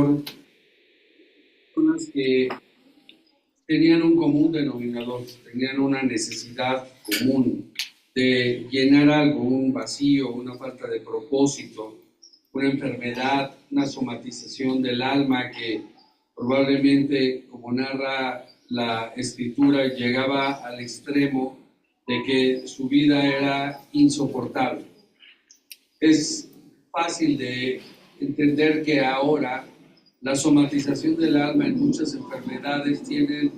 Señor, personas que tenían un común denominador, tenían una necesidad común de llenar algo, un vacío, una falta de propósito, una enfermedad, una somatización del alma que probablemente, como narra la Escritura, llegaba al extremo de que su vida era insoportable. Es fácil de entender que ahora la somatización del alma en muchas enfermedades tiene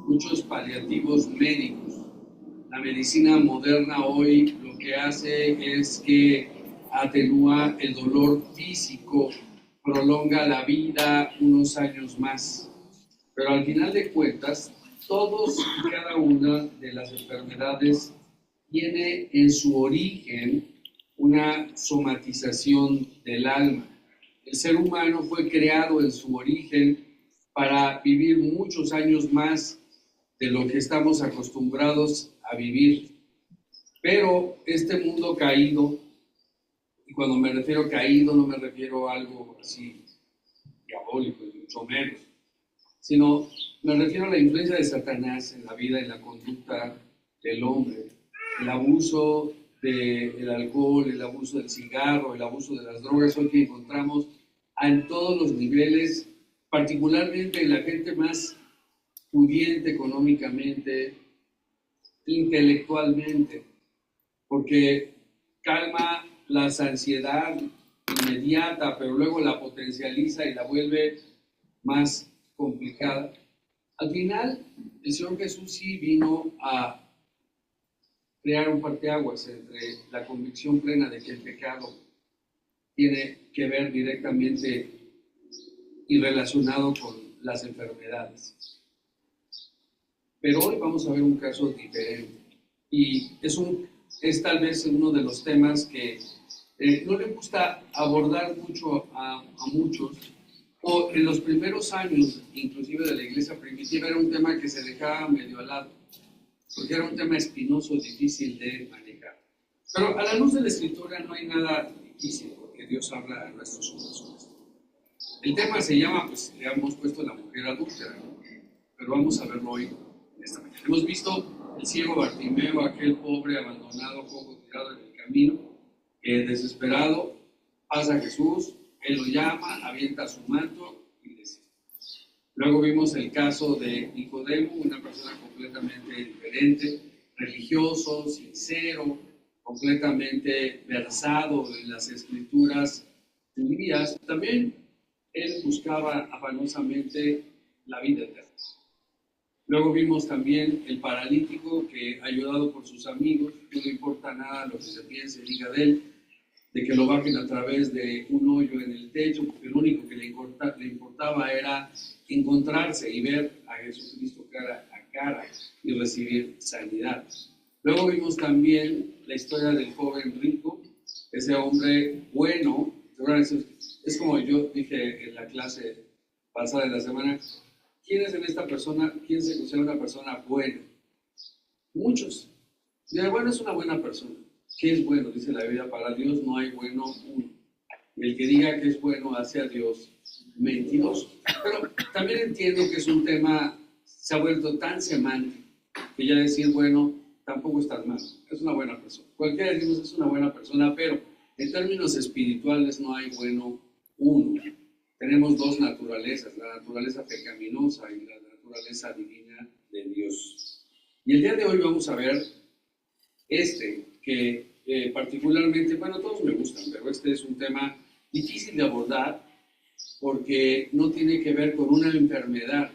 muchos paliativos médicos. La medicina moderna hoy lo que hace es que atenúa el dolor físico, prolonga la vida unos años más. Pero al final de cuentas, todos y cada una de las enfermedades tiene en su origen una somatización del alma. El ser humano fue creado en su origen para vivir muchos años más de lo que estamos acostumbrados a vivir. Pero este mundo caído, y cuando me refiero a caído no me refiero a algo así diabólico, ni mucho menos, sino me refiero a la influencia de Satanás en la vida y la conducta del hombre, el abuso del alcohol, el abuso del cigarro, el abuso de las drogas, hoy que encontramos en todos los niveles, particularmente en la gente más pudiente económicamente, intelectualmente, porque calma la ansiedad inmediata, pero luego la potencializa y la vuelve más complicada. Al final, el Señor Jesús sí vino a crear un parteaguas entre la convicción plena de que el pecado tiene que ver directamente y relacionado con las enfermedades. Pero hoy vamos a ver un caso diferente y es tal vez uno de los temas que no le gusta abordar mucho a muchos, o en los primeros años inclusive de la iglesia primitiva era un tema que se dejaba medio al lado, porque era un tema espinoso, difícil de manejar. Pero a la luz de la Escritura no hay nada difícil, porque Dios habla a nuestros corazones. El tema se llama, pues le hemos puesto la mujer adúltera, ¿no? Pero vamos a verlo hoy, en esta mañana. Hemos visto el ciego Bartimeo, aquel pobre abandonado, poco tirado en el camino, que desesperado pasa a Jesús, él lo llama, avienta su manto y desiste. Luego vimos el caso de Nicodemo, una persona completamente diferente, religioso, sincero, completamente versado en las escrituras judías. También él buscaba afanosamente la vida eterna. Luego vimos también el paralítico que, ayudado por sus amigos, no le importa nada lo que se piense, diga de él, de que lo bajen a través de un hoyo en el techo, porque lo único que le importaba era encontrarse y ver a Jesucristo cara a cara y recibir sanidad. Luego vimos también la historia del joven rico, ese hombre bueno. Es como yo dije en la clase pasada de la semana, ¿quién es en esta persona, quién se considera una persona buena? Muchos. Dirán, bueno, es una buena persona. ¿Qué es bueno? Dice la Biblia, para Dios no hay bueno uno. Y el que diga que es bueno hace a Dios mentiroso. Pero también entiendo que es un tema, se ha vuelto tan semántico, que ya decir bueno tampoco es tan malo. Es una buena persona. Cualquiera decimos es una buena persona, pero en términos espirituales no hay bueno uno. Tenemos dos naturalezas, la naturaleza pecaminosa y la naturaleza divina de Dios. Y el día de hoy vamos a ver que particularmente, bueno, todos me gustan, pero este es un tema difícil de abordar porque no tiene que ver con una enfermedad,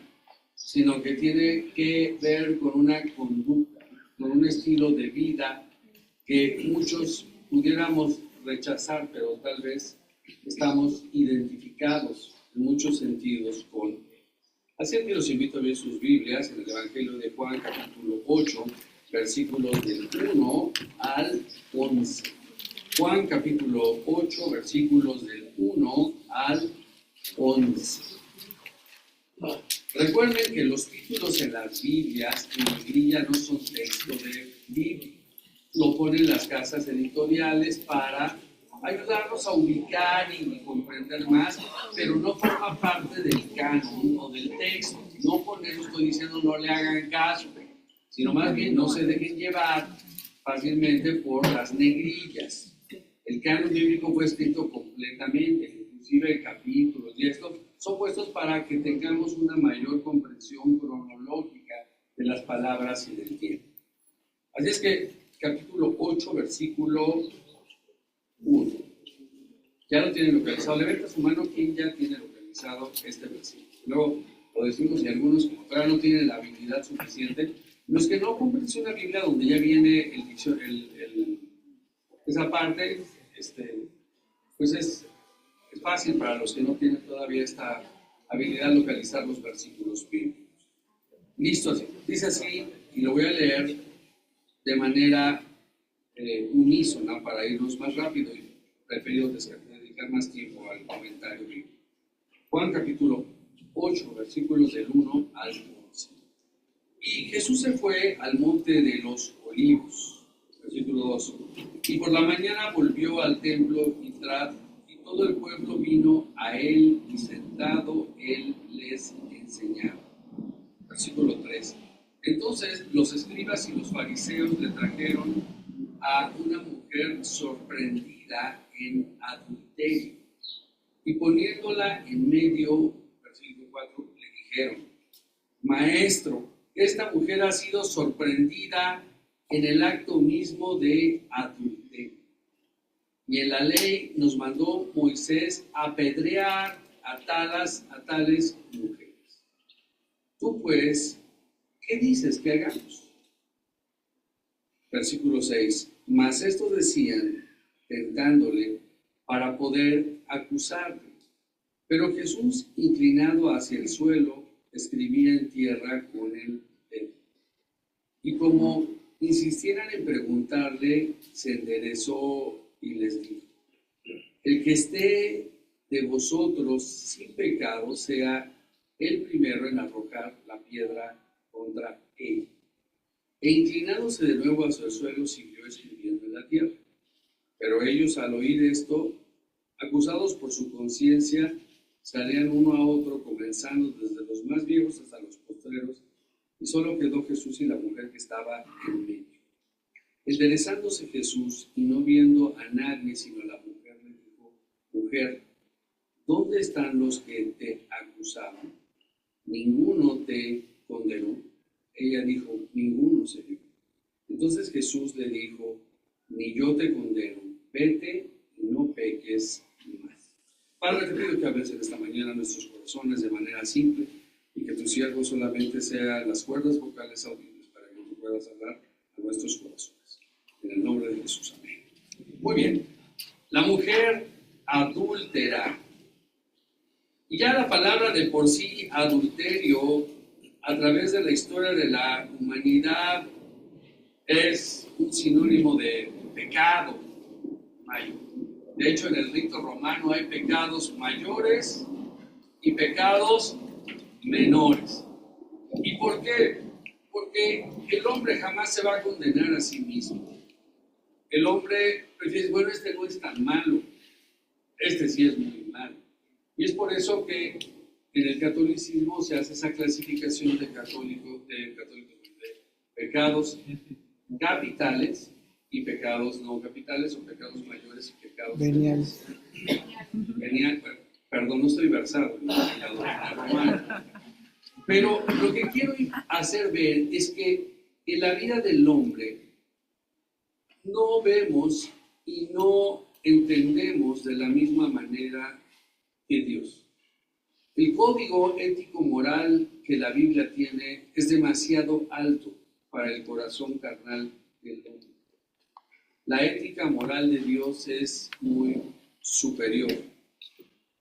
sino que tiene que ver con una conducta, con un estilo de vida que muchos pudiéramos rechazar, pero tal vez estamos identificados en muchos sentidos con él. Así que los invito a ver sus Biblias en el Evangelio de Juan, capítulo 8, versículos del 1 al 11. Juan, capítulo 8, versículos del 1 al 11. Recuerden que los títulos en las Biblias en grilla no son texto de Biblia. Lo ponen las casas editoriales para ayudarnos a ubicar y comprender más, pero no forma parte del canon o del texto. No por eso estoy diciendo no le hagan caso, sino más bien no se dejen llevar fácilmente por las negrillas. El canon bíblico fue escrito completamente, inclusive capítulos y esto son puestos para que tengamos una mayor comprensión cronológica de las palabras y del tiempo. Así es que capítulo 8, versículo 1. Ya lo tienen localizado. Levanta su mano quien ya tiene localizado este versículo. Luego lo decimos y algunos como todavía no tienen la habilidad suficiente. Los que no compren una Biblia donde ya viene esa parte, pues es fácil para los que no tienen todavía esta habilidad localizar los versículos bíblicos. Listo, así. Dice así, y lo voy a leer de manera unísona para irnos más rápido y preferido dedicar más tiempo al comentario bíblico. Juan capítulo 8, versículos del 1 al 11. Y Jesús se fue al monte de los olivos, versículo 2. Y por la mañana volvió al templo y todo el pueblo vino a él y sentado él les enseñaba. Versículo 3. Entonces los escribas y los fariseos le trajeron a una mujer sorprendida en adulterio y poniéndola en medio, versículo 4, le dijeron: Maestro, esta mujer ha sido sorprendida en el acto mismo de adulterio. Y en la ley nos mandó Moisés apedrear a tales mujeres. Tú pues, ¿qué dices que hagamos? Versículo 6. Mas esto decían, tentándole, para poder acusarle. Pero Jesús, inclinado hacia el suelo, escribía en tierra con el dedo. Y como insistieran en preguntarle, se enderezó y les dijo: el que esté de vosotros sin pecado sea el primero en arrojar la piedra contra él. E inclinándose de nuevo hacia el suelo, siguió escribiendo en la tierra. Pero ellos, al oír esto, acusados por su conciencia, salían uno a otro, comenzando desde los más viejos hasta los postreros, y solo quedó Jesús y la mujer que estaba en medio. Enderezándose Jesús y no viendo a nadie sino a la mujer, le dijo: Mujer, ¿dónde están los que te acusaban? ¿Ninguno te condenó? Ella dijo: Ninguno, Señor. Entonces Jesús le dijo: Ni yo te condeno, vete y no peques más. Padre, te pido que hables en esta mañana a nuestros corazones de manera simple y que tu siervo solamente sea las cuerdas vocales audibles para que tú puedas hablar a nuestros corazones. En el nombre de Jesús, amén. Muy bien, la mujer adúltera. Y ya la palabra de por sí, adulterio, a través de la historia de la humanidad, es un sinónimo de pecado mayor. De hecho, en el rito romano hay pecados mayores y pecados menores. ¿Y por qué? Porque el hombre jamás se va a condenar a sí mismo. El hombre prefiere, bueno, este no es tan malo, este sí es muy malo. Y es por eso que en el catolicismo se hace esa clasificación de pecados capitales y pecados no capitales, o pecados mayores y pecados veniales. Perdón, no estoy versado en la romana. Pero lo que quiero hacer ver es que en la vida del hombre no vemos y no entendemos de la misma manera que Dios. El código ético-moral que la Biblia tiene es demasiado alto para el corazón carnal del hombre. La ética moral de Dios es muy superior.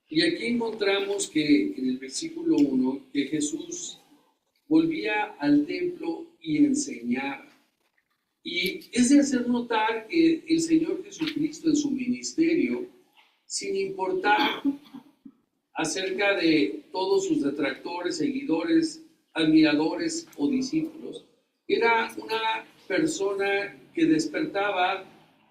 Y aquí encontramos que en el versículo 1, que Jesús volvía al templo y enseñaba. Y es de hacer notar que el Señor Jesucristo en su ministerio, sin importar acerca de todos sus detractores, seguidores, admiradores o discípulos, era una persona que despertaba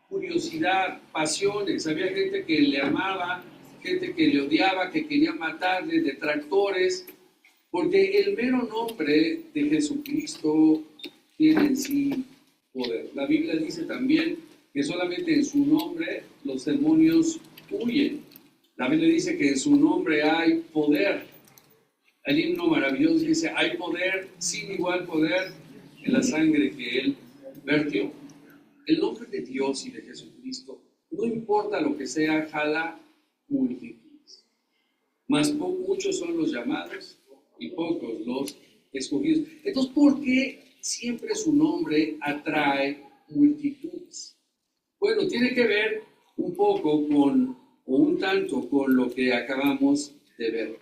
curiosidad, pasiones. Había gente que le amaba, gente que le odiaba, que quería matarle, detractores, porque el mero nombre de Jesucristo tiene en sí poder. La Biblia dice también que solamente en su nombre los demonios huyen. La Biblia dice que en su nombre hay poder. El himno maravilloso dice, hay poder, sin igual poder, en la sangre que Él vertió. El nombre de Dios y de Jesucristo, no importa lo que sea, jala multitudes. Mas muchos son los llamados y pocos los escogidos. Entonces, ¿por qué siempre su nombre atrae multitudes? Bueno, tiene que ver un poco con, o un tanto con lo que acabamos de ver.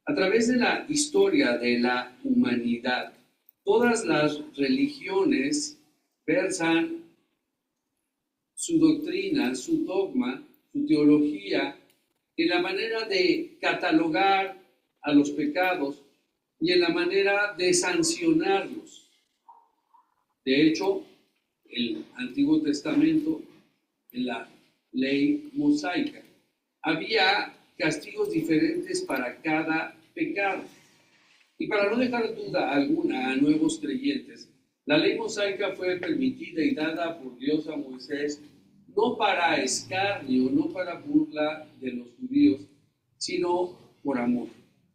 A través de la historia de la humanidad, todas las religiones versan su doctrina, su dogma, su teología, en la manera de catalogar a los pecados y en la manera de sancionarlos. De hecho, el Antiguo Testamento, en la ley mosaica, había castigos diferentes para cada pecado. Y para no dejar duda alguna a nuevos creyentes, la ley mosaica fue permitida y dada por Dios a Moisés no para escarnio, no para burla de los judíos, sino por amor.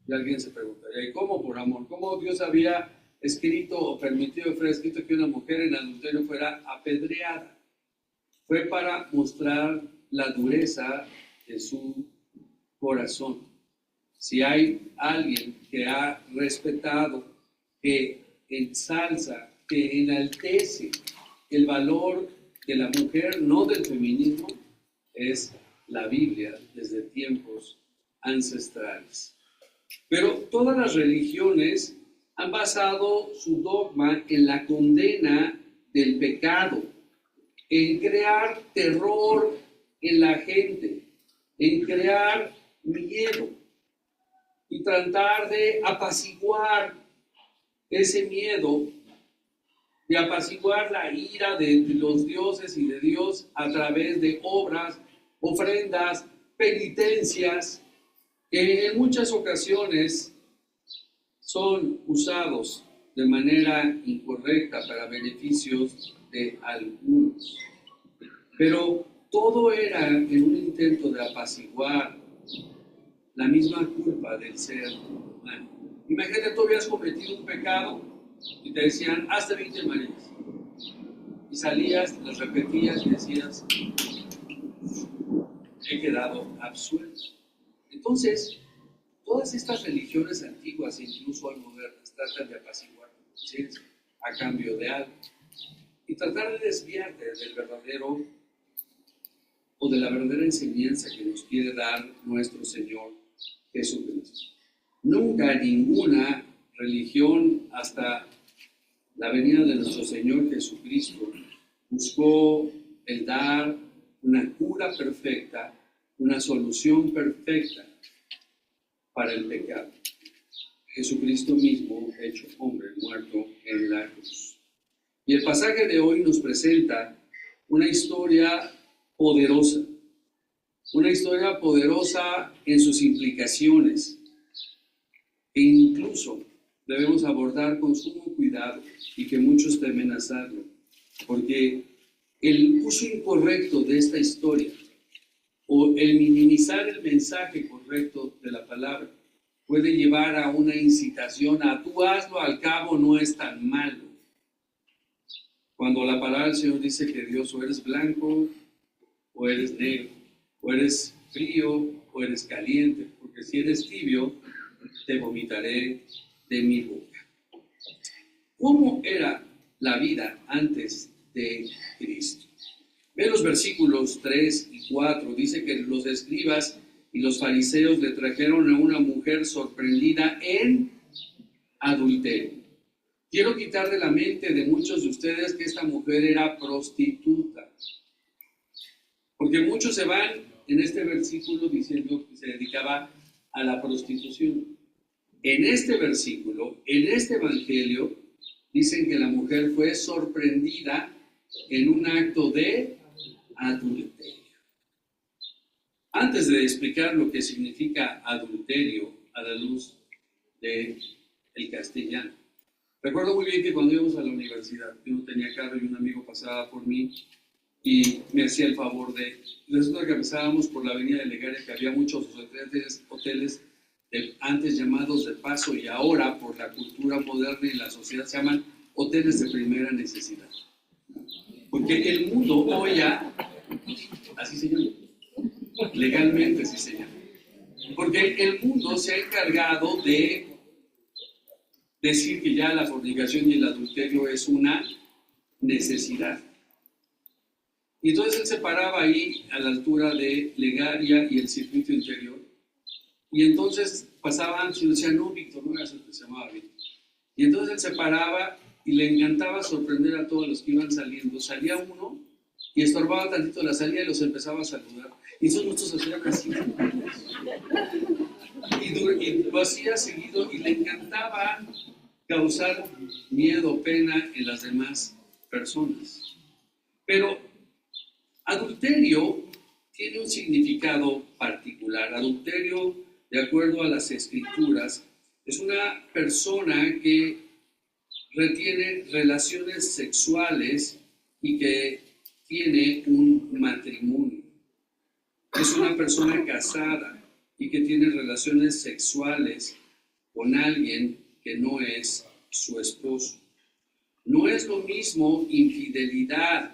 Y alguien se preguntaría, ¿y cómo por amor? ¿Cómo Dios había escrito o permitido, fuera escrito que una mujer en adulterio fuera apedreada? Fue para mostrar la dureza de su corazón. Si hay alguien que ha respetado, que ensalza, que enaltece el valor de la mujer, no del feminismo, es la Biblia desde tiempos ancestrales. Pero todas las religiones han basado su dogma en la condena del pecado, en crear terror en la gente, en crear miedo y tratar de apaciguar ese miedo, de apaciguar la ira de los dioses y de Dios a través de obras, ofrendas, penitencias, que en muchas ocasiones son usados de manera incorrecta para beneficios de algunos. Pero todo era en un intento de apaciguar la misma culpa del ser humano. Imagínate, tú habías cometido un pecado y te decían, hazte 20 Marías. Y salías, las repetías y decías, he quedado absuelto. Entonces, todas estas religiones antiguas, incluso modernas, tratan de apaciguar tu conciencia a cambio de algo y tratar de desviarte del verdadero o de la verdadera enseñanza que nos quiere dar nuestro Señor Jesucristo. Nunca ninguna religión hasta la venida de nuestro Señor Jesucristo buscó el dar una cura perfecta, una solución perfecta para el pecado. Jesucristo mismo, hecho hombre, muerto en la cruz. Y el pasaje de hoy nos presenta una historia poderosa en sus implicaciones, que incluso debemos abordar con sumo cuidado y que muchos temen hacerlo, porque el uso incorrecto de esta historia o el minimizar el mensaje correcto de la palabra puede llevar a una incitación a tú hazlo, al cabo no es tan malo. Cuando la palabra del Señor dice que Dios o eres blanco o eres negro, o eres frío o eres caliente, porque si eres tibio, te vomitaré de mi boca. ¿Cómo era la vida antes de Cristo? Ve los versículos 3 y 4, dice que los escribas y los fariseos le trajeron a una mujer sorprendida en adulterio. Quiero quitar de la mente de muchos de ustedes que esta mujer era prostituta, porque muchos se van en este versículo diciendo que se dedicaba a la prostitución. En este versículo, en este evangelio, dicen que la mujer fue sorprendida en un acto de adulterio. Antes de explicar lo que significa adulterio a la luz del castellano, recuerdo muy bien que cuando íbamos a la universidad, yo no tenía carro y un amigo pasaba por mí y me hacía el favor de... Resulta que pasábamos por la avenida de Legaria, que había muchos hoteles antes llamados de paso y ahora por la cultura moderna y la sociedad se llaman hoteles de primera necesidad. Porque el mundo hoy ya, así se llama, legalmente así se llama. Porque el mundo se ha encargado de decir que ya la fornicación y el adulterio es una necesidad. Y entonces él se paraba ahí a la altura de Legaria y el circuito interior. Y entonces pasaban y decía, no, Víctor, no era eso que se llamaba Víctor. Y entonces él se paraba y le encantaba sorprender a todos los que iban saliendo. Salía uno y estorbaba tantito la salida y los empezaba a saludar. Y esos nosotros hacían así. Y lo hacía seguido y le encantaba causar miedo o pena en las demás personas. Pero adulterio tiene un significado particular. Adulterio, de acuerdo a las escrituras, es una persona que retiene relaciones sexuales y que tiene un matrimonio. Es una persona casada y que tiene relaciones sexuales con alguien que no es su esposo. No es lo mismo infidelidad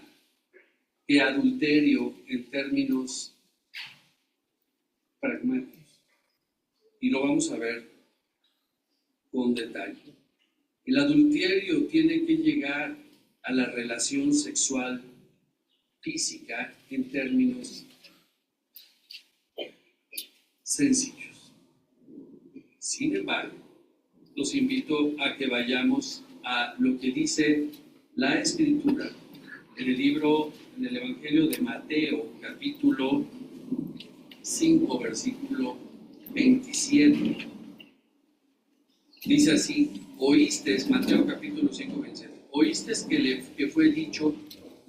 que adulterio en términos pragmáticos. Y lo vamos a ver con detalle. El adulterio tiene que llegar a la relación sexual física en términos sencillos. Sin embargo, los invito a que vayamos a lo que dice la Escritura en el Evangelio de Mateo, capítulo 5, versículo 27. Dice así, Mateo capítulo 5, 27, oíste que fue dicho,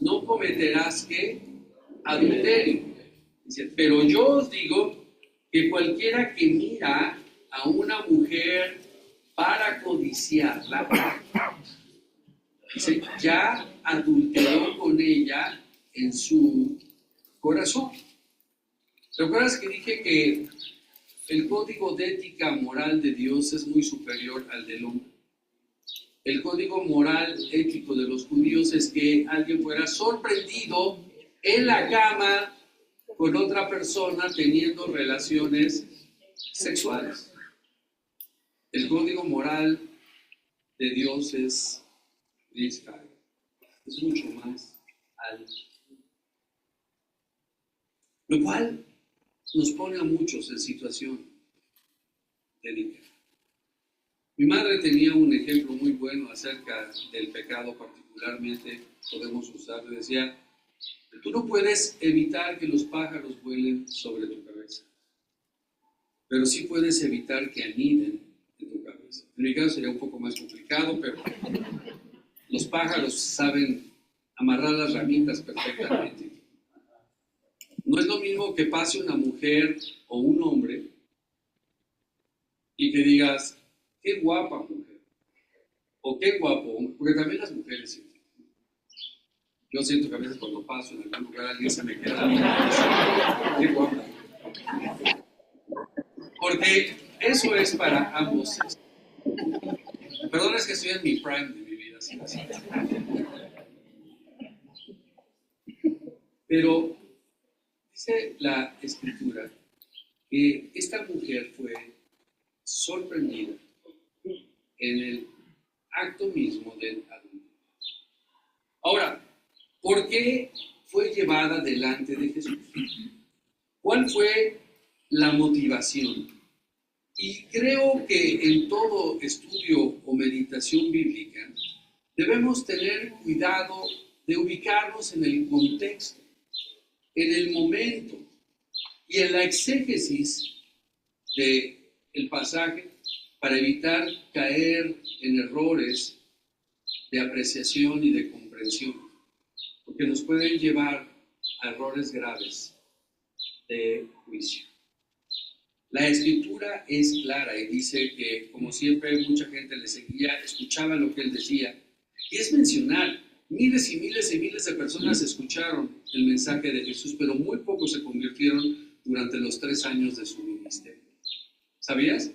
no cometerás ¿qué? Adulterio. Dice, pero yo os digo que cualquiera que mira a una mujer para codiciarla, dice, ya adulteró con ella en su corazón. ¿Recuerdas que dije que el código de ética moral de Dios es muy superior al del hombre? El código moral ético de los judíos es que alguien fuera sorprendido en la cama con otra persona teniendo relaciones sexuales. El código moral de Dios es mucho más alto. Lo cual nos pone a muchos en situación delicada. Mi madre tenía un ejemplo muy bueno acerca del pecado, particularmente podemos usarlo. Decía, tú no puedes evitar que los pájaros vuelen sobre tu cabeza, pero sí puedes evitar que aniden en tu cabeza. En mi caso sería un poco más complicado, pero los pájaros saben amarrar las ramitas perfectamente. No es lo mismo que pase una mujer o un hombre y que digas, qué guapa mujer, o qué guapo hombre, porque también las mujeres sienten. Yo siento que a veces cuando paso en algún lugar alguien se me queda mirando, qué guapa. Porque eso es para ambos sexos. Perdón, es que estoy en mi prime de mi vida. Así. Pero dice la Escritura que esta mujer fue sorprendida en el acto mismo del adulterio. Ahora, ¿por qué fue llevada delante de Jesús? ¿Cuál fue la motivación? Y creo que en todo estudio o meditación bíblica debemos tener cuidado de ubicarnos en el contexto, en el momento y en la exégesis del pasaje para evitar caer en errores de apreciación y de comprensión, porque nos pueden llevar a errores graves de juicio. La escritura es clara y dice que, como siempre, mucha gente le seguía, escuchaba lo que él decía. Y es mencionar, miles y miles y miles de personas escucharon el mensaje de Jesús, pero muy pocos se convirtieron durante los 3 años de su ministerio. ¿Sabías?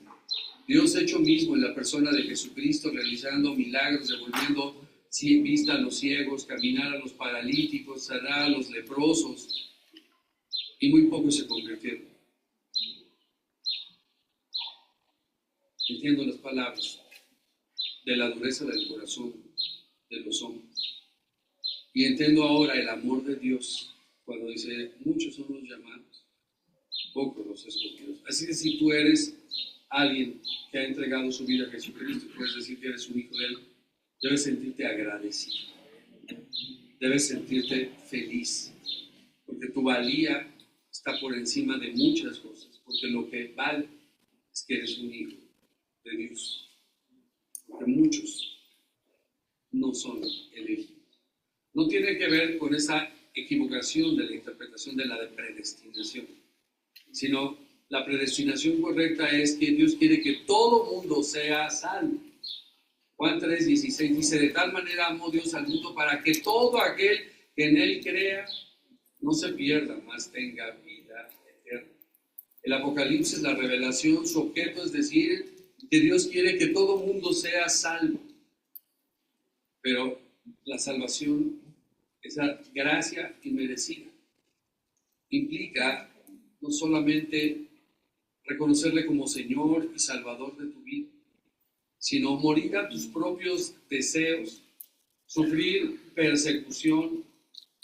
Dios hecho mismo en la persona de Jesucristo, realizando milagros, devolviendo vista a los ciegos, caminar a los paralíticos, sanar a los leprosos, y muy pocos se convirtieron. Entiendo las palabras de la dureza del corazón de los hombres. Y entiendo ahora el amor de Dios cuando dice, muchos son los llamados, pocos los escogidos. Así que si tú eres alguien que ha entregado su vida a Jesucristo, puedes decir que eres un hijo de Él, debes sentirte agradecido, debes sentirte feliz, porque tu valía está por encima de muchas cosas, porque lo que vale es que eres un hijo de Dios, porque muchos no son elegidos. No tiene que ver con esa equivocación de la interpretación de la de predestinación, sino la predestinación correcta es que Dios quiere que todo mundo sea salvo. Juan 3:16 dice, de tal manera amó Dios al mundo para que todo aquel que en él crea no se pierda, mas tenga vida eterna. El Apocalipsis, la revelación, su objeto es decir que Dios quiere que todo mundo sea salvo. Pero la salvación, esa gracia inmerecida, implica no solamente reconocerle como Señor y Salvador de tu vida, sino morir a tus propios deseos, sufrir persecución,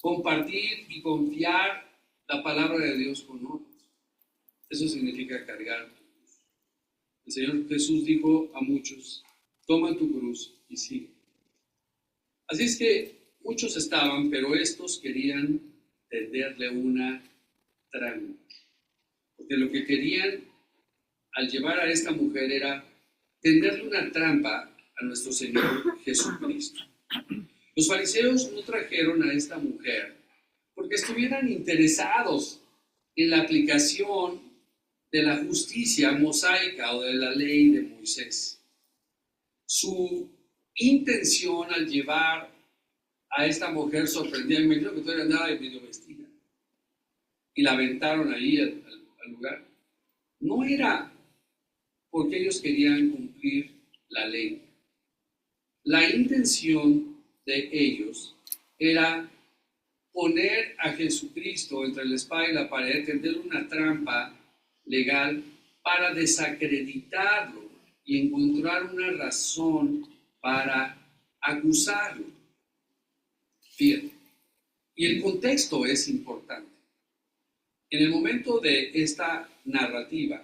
compartir y confiar la palabra de Dios con otros. Eso significa cargar tu cruz. El Señor Jesús dijo a muchos, toma tu cruz y sigue. Así es que muchos estaban, pero estos querían tenderle una trampa. Porque lo que querían al llevar a esta mujer era tenderle una trampa a nuestro Señor Jesucristo. Los fariseos no trajeron a esta mujer porque estuvieran interesados en la aplicación de la justicia mosaica o de la ley de Moisés. Su intención al llevar a esta mujer sorprendida, me imagino que todavía andaba de medio vestida, y la aventaron ahí al lugar, no era porque ellos querían cumplir la ley. La intención de ellos era poner a Jesucristo entre la espada y la pared, tender una trampa legal para desacreditarlo y encontrar una razón para acusarlo. Fíjate. Y el contexto es importante. En el momento de esta narrativa,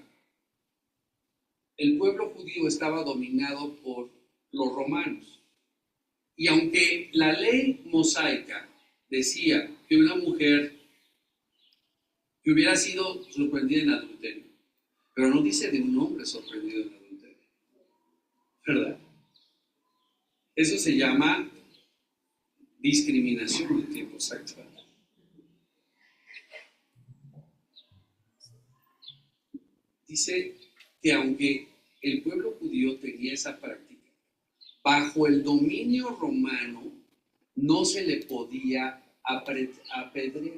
el pueblo judío estaba dominado por los romanos. Y aunque la ley mosaica decía que una mujer que hubiera sido sorprendida en adulterio, pero no dice de un hombre sorprendido en adulterio, ¿verdad? Eso se llama discriminación en tiempos actuales. Dice que aunque el pueblo judío tenía esa práctica, bajo el dominio romano no se le podía apedrear.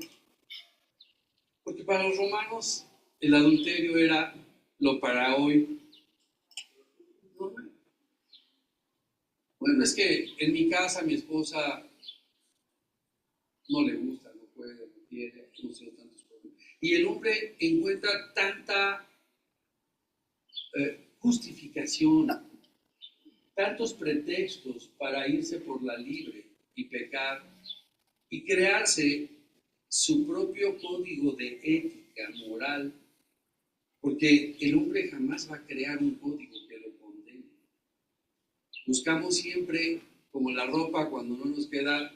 Porque para los romanos el adulterio era lo para hoy normal. Bueno, es que en mi casa mi esposa no le gusta, no puede, no quiere, no sé, tantos problemas. Y el hombre encuentra tanta justificación, tantos pretextos para irse por la libre y pecar y crearse su propio código de ética moral, porque el hombre jamás va a crear un código que lo condene. Buscamos siempre, como la ropa, cuando no nos queda.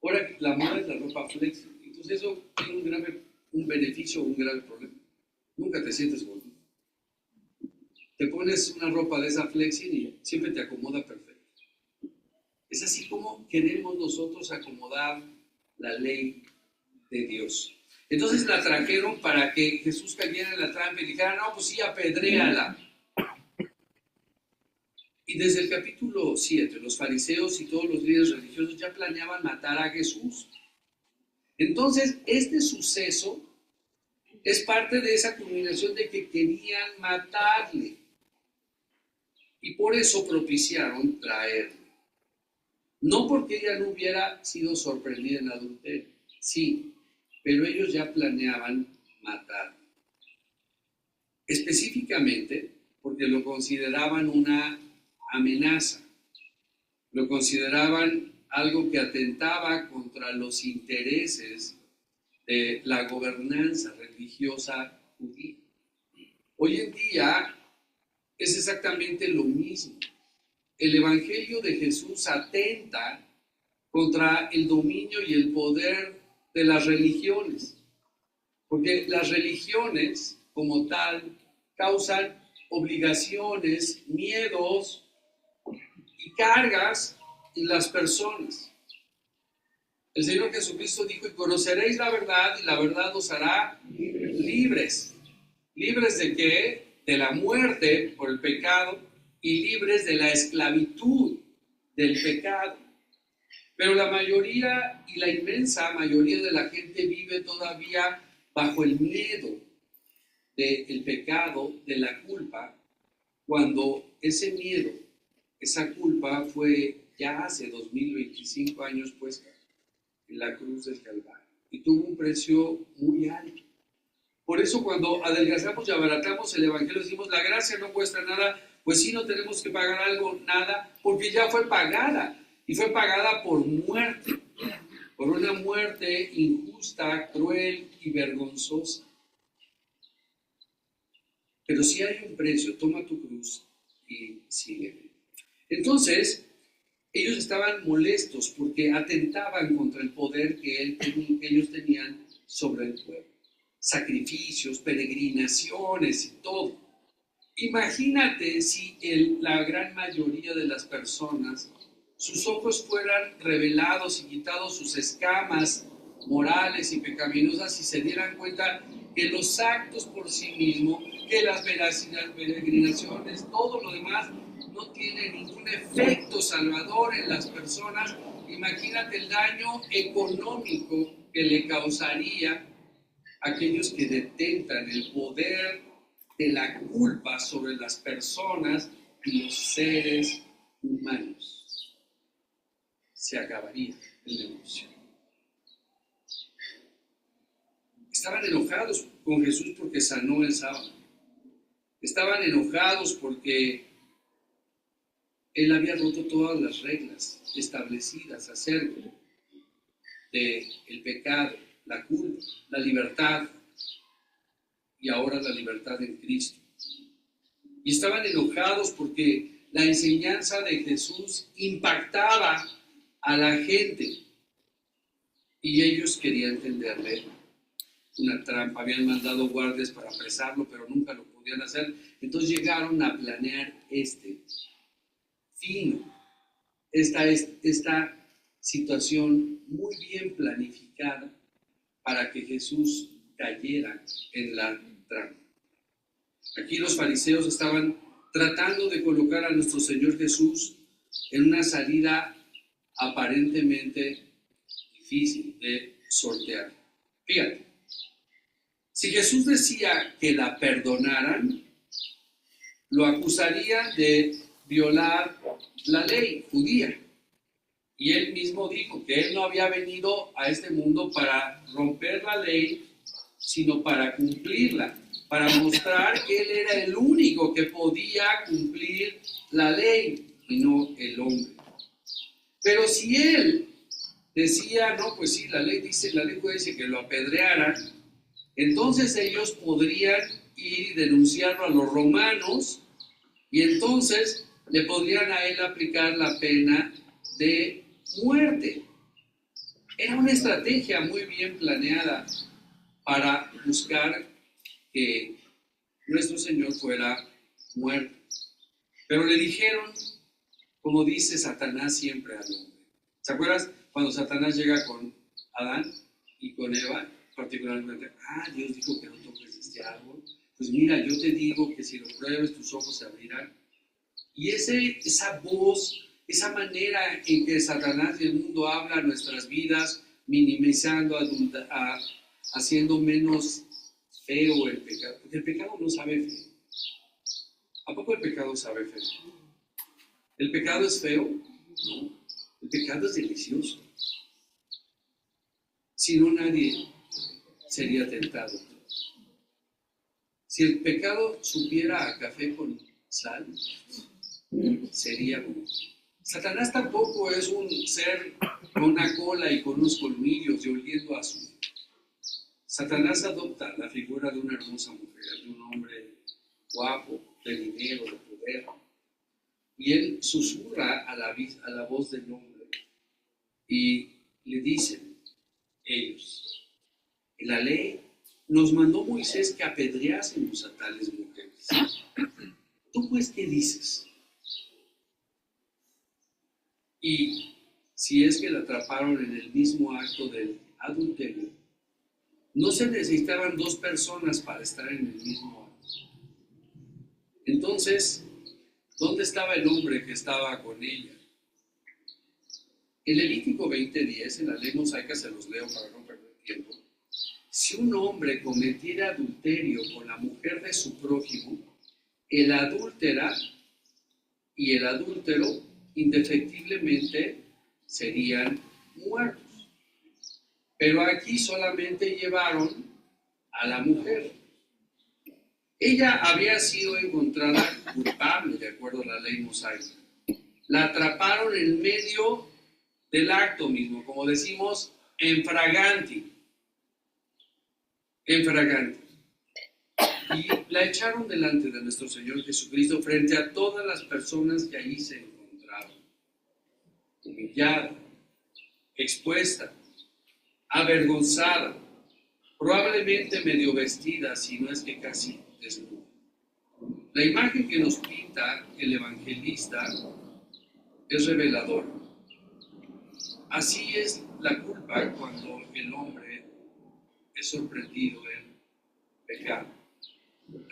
Ahora la moda es la ropa flex, entonces eso tiene un beneficio o un grave problema. Nunca te sientes gordito. Te pones una ropa de esa flexi y siempre te acomoda perfecto. Es así como queremos nosotros acomodar la ley de Dios. Entonces la trajeron para que Jesús cayera en la trampa y dijera, no, pues sí, apedréala. Y desde el capítulo 7, los fariseos y todos los líderes religiosos ya planeaban matar a Jesús. Entonces, este suceso es parte de esa culminación de que querían matarle. Y por eso propiciaron traerle. No porque ella no hubiera sido sorprendida en adulterio, sí, pero ellos ya planeaban matarle. Específicamente porque lo consideraban una amenaza, lo consideraban algo que atentaba contra los intereses de la gobernanza religiosa judía. Hoy en día es exactamente lo mismo. El Evangelio de Jesús atenta contra el dominio y el poder de las religiones, porque las religiones como tal causan obligaciones, miedos y cargas en las personas. El Señor Jesucristo dijo, y conoceréis la verdad, y la verdad os hará libres. ¿Libres de qué? De la muerte por el pecado y libres de la esclavitud del pecado. Pero la mayoría y la inmensa mayoría de la gente vive todavía bajo el miedo del pecado, de la culpa, cuando ese miedo, esa culpa fue ya hace 2025 años puesta en la cruz del Calvario y tuvo un precio muy alto. Por eso cuando adelgazamos y abaratamos el Evangelio decimos la gracia no cuesta nada, pues sí, no tenemos que pagar algo, nada, porque ya fue pagada y fue pagada por muerte, por una muerte injusta, cruel y vergonzosa. Pero si hay un precio, toma tu cruz y sígueme. Entonces, ellos estaban molestos porque atentaban contra el poder que ellos tenían sobre el pueblo. Sacrificios, peregrinaciones y todo. Imagínate si la gran mayoría de las personas, sus ojos fueran revelados y quitados sus escamas morales y pecaminosas y se dieran cuenta que los actos por sí mismos, que las peregrinaciones, todo lo demás, no tiene ningún efecto salvador en las personas. Imagínate el daño económico que le causaría a aquellos que detentan el poder de la culpa sobre las personas y los seres humanos. Se acabaría el negocio. Estaban enojados con Jesús porque sanó el sábado. Estaban enojados porque Él había roto todas las reglas establecidas acerca del pecado, la culpa, la libertad y ahora la libertad en Cristo. Y estaban enojados porque la enseñanza de Jesús impactaba a la gente y ellos querían tenderle una trampa. Habían mandado guardias para apresarlo, pero nunca lo podían hacer. Entonces llegaron a planear esta situación muy bien planificada para que Jesús cayera en la trampa. Aquí los fariseos estaban tratando de colocar a nuestro Señor Jesús en una salida aparentemente difícil de sortear. Fíjate, si Jesús decía que la perdonaran, lo acusarían de violar la ley judía. Y él mismo dijo que él no había venido a este mundo para romper la ley, sino para cumplirla, para mostrar que él era el único que podía cumplir la ley y no el hombre. Pero si él decía, no, pues sí, la ley puede decir que lo apedrearan, entonces ellos podrían ir y denunciarlo a los romanos y entonces le podrían a él aplicar la pena de muerte. Era una estrategia muy bien planeada para buscar que nuestro Señor fuera muerto. Pero le dijeron, como dice Satanás siempre al hombre. ¿Se acuerdas cuando Satanás llega con Adán y con Eva, particularmente, Dios dijo que no toques este árbol. Pues mira, yo te digo que si lo pruebes, tus ojos se abrirán. Y esa voz, esa manera en que Satanás y el mundo habla a nuestras vidas, minimizando, haciendo menos feo el pecado. Porque el pecado no sabe feo. ¿A poco el pecado sabe feo? ¿El pecado es feo? No. El pecado es delicioso. Si no, nadie sería tentado. Si el pecado supiera a café con sal, sería bueno. Satanás tampoco es un ser con una cola y con unos colmillos y oliendo a azul. Satanás adopta la figura de una hermosa mujer, de un hombre guapo, de dinero, de poder. Y él susurra a la voz del hombre y le dicen ellos, en la ley nos mandó Moisés que apedreásemos a tales mujeres. ¿Tú pues qué dices? Y si es que la atraparon en el mismo acto del adulterio, no se necesitaban dos personas para estar en el mismo acto. Entonces, ¿dónde estaba el hombre que estaba con ella? En Levítico 20:10, en la ley mosaica, se los leo para no perder tiempo. Si un hombre cometiera adulterio con la mujer de su prójimo, el adúltera y el adúltero indefectiblemente serían muertos. Pero aquí solamente llevaron a la mujer. Ella había sido encontrada culpable de acuerdo a la ley mosaica. La atraparon en medio del acto mismo, como decimos, en fraganti. En fraganti. Y la echaron delante de nuestro Señor Jesucristo frente a todas las personas que allí se encontraban. Humillada, expuesta, avergonzada, probablemente medio vestida, si no es que casi desnuda. La imagen que nos pinta el evangelista es reveladora. Así es la culpa cuando el hombre es sorprendido en pecado.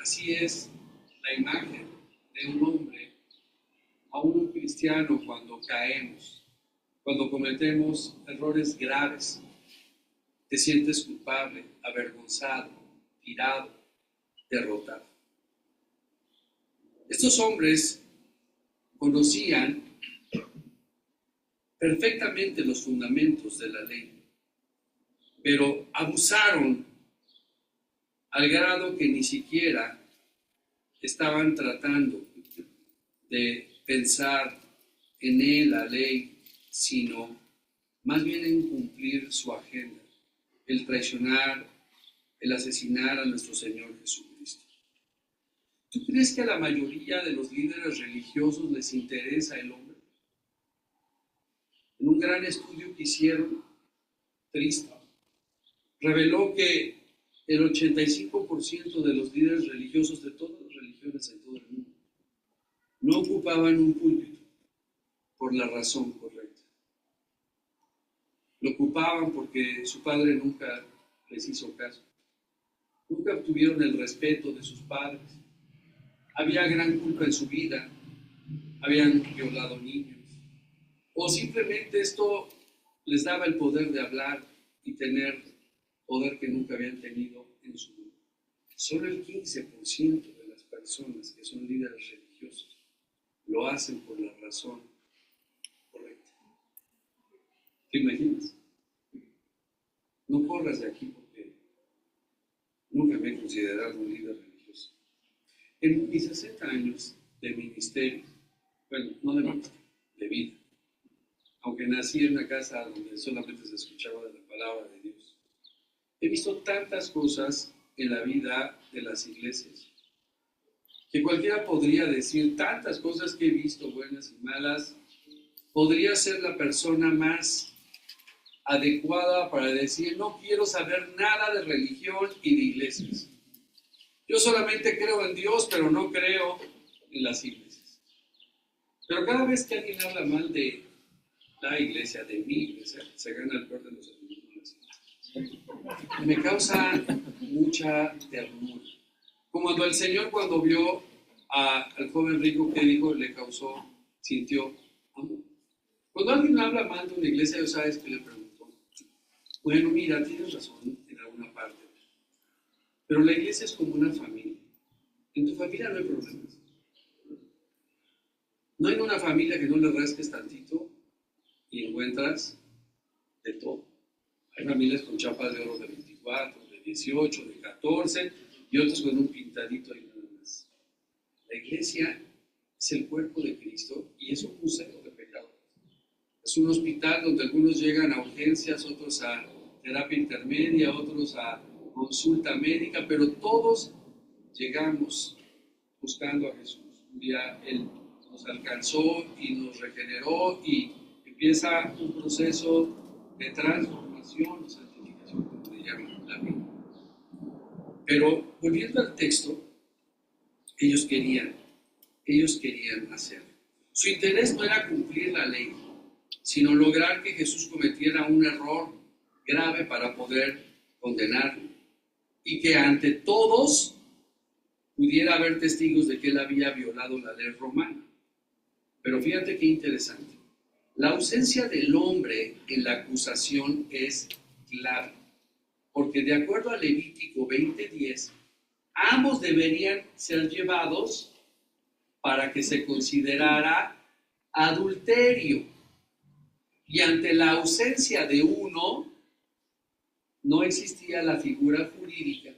Así es la imagen de un hombre, aún un cristiano, cuando caemos, cuando cometemos errores graves. Te sientes culpable, avergonzado, tirado, derrotado. Estos hombres conocían perfectamente los fundamentos de la ley, pero abusaron al grado que ni siquiera estaban tratando de pensar en la ley, sino más bien en cumplir su agenda, el traicionar, el asesinar a nuestro Señor Jesucristo. ¿Tú crees que a la mayoría de los líderes religiosos les interesa el hombre? En un gran estudio que hicieron, triste, reveló que el 85% de los líderes religiosos de todas las religiones en todo el mundo no ocupaban un púlpito por la razón correcta. Lo ocupaban porque su padre nunca les hizo caso. Nunca obtuvieron el respeto de sus padres. Había gran culpa en su vida. Habían violado niños. O simplemente esto les daba el poder de hablar y tener poder que nunca habían tenido en su vida. Solo el 15% de las personas que son líderes religiosos lo hacen por la razón correcta. ¿Te imaginas? No corras de aquí porque nunca me he considerado un líder religioso. En mis 60 años de ministerio, bueno, no de ministerio, de vida, aunque nací en una casa donde solamente se escuchaba de la palabra de Dios, he visto tantas cosas en la vida de las iglesias que cualquiera podría decir, tantas cosas que he visto, buenas y malas, podría ser la persona más adecuada para decir, no quiero saber nada de religión y de iglesias. Yo solamente creo en Dios, pero no creo en las iglesias. Pero cada vez que alguien habla mal de la iglesia, de mi iglesia, se gana el peor de los enemigos. me causa mucha ternura. Como cuando el Señor, cuando vio al joven rico, que dijo, le causó, sintió amor. Cuando alguien habla mal de una iglesia, yo sabes que le pregunto, bueno, mira, tienes razón en alguna parte, pero la iglesia es como una familia. En tu familia no hay problemas. No hay una familia que no le rasques tantito y encuentras de todo. Hay familias con chapas de oro de 24, de 18, de 14 y otros con un pintadito y nada más. La iglesia es el cuerpo de Cristo y es un museo de pecadores. Es un hospital donde algunos llegan a urgencias, otros a terapia intermedia, otros a consulta médica, pero todos llegamos buscando a Jesús. Un día Él nos alcanzó y nos regeneró y empieza un proceso de transformación o santificación, como le llaman la Biblia. Pero volviendo al texto, ellos querían hacerlo. Su interés no era cumplir la ley, sino lograr que Jesús cometiera un error grave para poder condenarlo y que ante todos pudiera haber testigos de que él había violado la ley romana. Pero fíjate qué interesante. La ausencia del hombre en la acusación es clara, porque de acuerdo a Levítico 20:10, ambos deberían ser llevados para que se considerara adulterio. Y ante la ausencia de uno, no existía la figura jurídica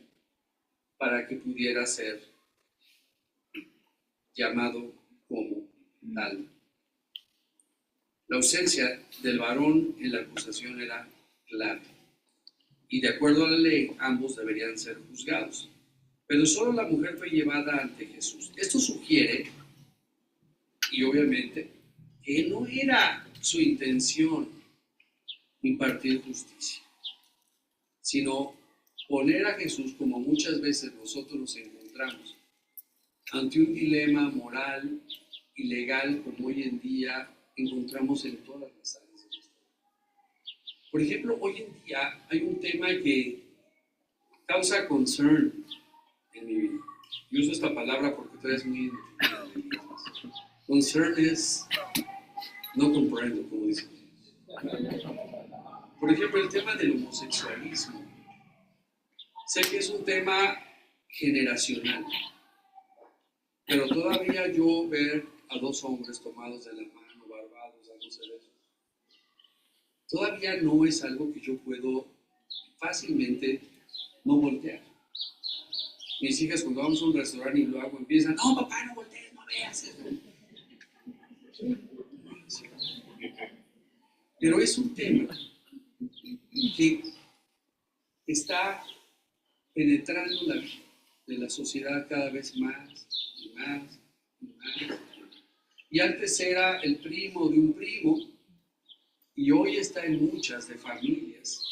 para que pudiera ser llamado como tal. La ausencia del varón en la acusación era clara. Y de acuerdo a la ley, ambos deberían ser juzgados. Pero solo la mujer fue llevada ante Jesús. Esto sugiere, y obviamente, que no era su intención impartir justicia, sino poner a Jesús, como muchas veces nosotros nos encontramos, ante un dilema moral y legal como hoy en día encontramos en todas las áreas de nuestra vida. Por ejemplo, hoy en día hay un tema que causa concern en mi vida. Yo uso esta palabra porque tú eres muy identificada. Concern es no comprendo, como dicen. Por ejemplo, el tema del homosexualismo. Sé que es un tema generacional, pero todavía yo ver a dos hombres tomados de la mano, barbados, dándose besos, todavía no es algo que yo puedo fácilmente no voltear. Mis hijas cuando vamos a un restaurante y lo hago empiezan, no papá, no voltees, no veas eso. Pero es un tema que está penetrando la vida de la sociedad cada vez más y más y más. Y antes era el primo de un primo y hoy está en muchas de familias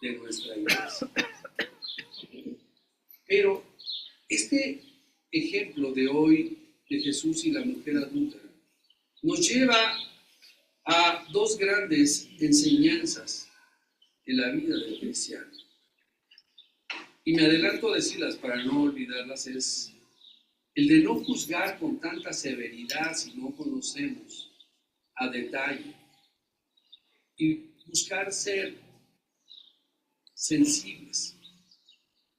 de nuestra iglesia. Pero este ejemplo de hoy de Jesús y la mujer adúltera nos lleva a dos grandes enseñanzas en la vida del cristiano. Y me adelanto a decirlas para no olvidarlas, es el de no juzgar con tanta severidad si no conocemos a detalle y buscar ser sensibles,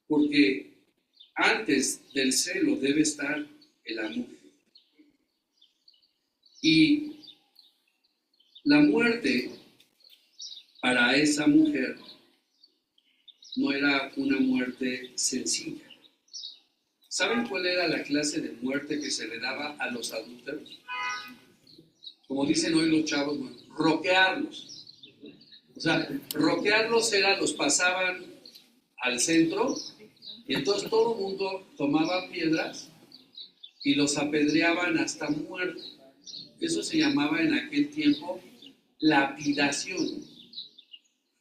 porque antes del celo debe estar el amor. Y la muerte para esa mujer no era una muerte sencilla. ¿Saben cuál era la clase de muerte que se le daba a los adúlteros? Como dicen hoy los chavos, roquearlos. O sea, roquearlos era, los pasaban al centro y entonces todo el mundo tomaba piedras y los apedreaban hasta muerte. Eso se llamaba en aquel tiempo lapidación.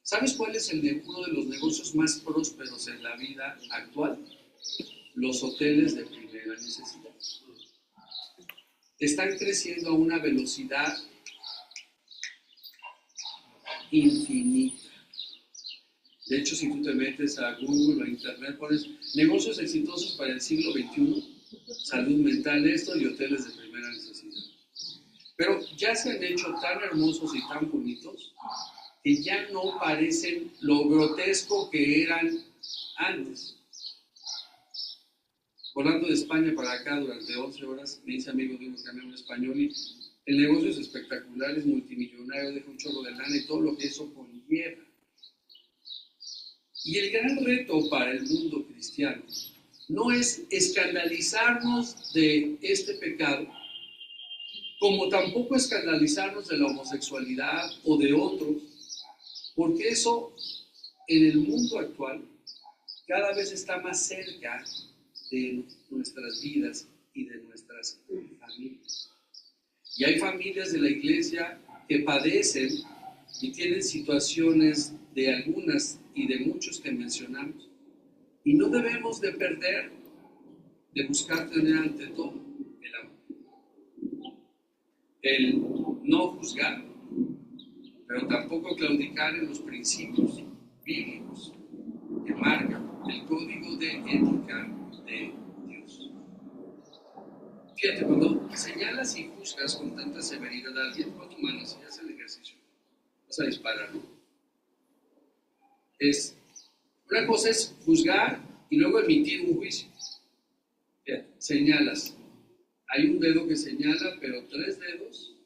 ¿Sabes cuál es uno de los negocios más prósperos en la vida actual? Los hoteles de primera necesidad. Están creciendo a una velocidad infinita. De hecho, si tú te metes a Google o a Internet, pones negocios exitosos para el siglo XXI, salud mental, esto y hoteles de primera necesidad. Pero ya se han hecho tan hermosos y tan bonitos que ya no parecen lo grotesco que eran antes. Volando de España para acá durante 11 horas, me hice amigo de uno que habla español y el negocio es espectacular, es multimillonario, deja un chorro de lana y todo lo que eso conlleva. Y el gran reto para el mundo cristiano no es escandalizarnos de este pecado, como tampoco escandalizarnos de la homosexualidad o de otros, porque eso en el mundo actual cada vez está más cerca de nuestras vidas y de nuestras familias. Y hay familias de la iglesia que padecen y tienen situaciones de algunas y de muchos que mencionamos. Y no debemos de perder, de buscar tener ante todo el amor. El no juzgar, pero tampoco claudicar en los principios bíblicos que marcan el código de ética de Dios. Fíjate, cuando señalas y juzgas con tanta severidad a alguien, con tu mano, si haces el ejercicio, vas a disparar. Una cosa es juzgar y luego emitir un juicio. Fíjate, señalas. Hay un dedo que señala, pero 3 dedos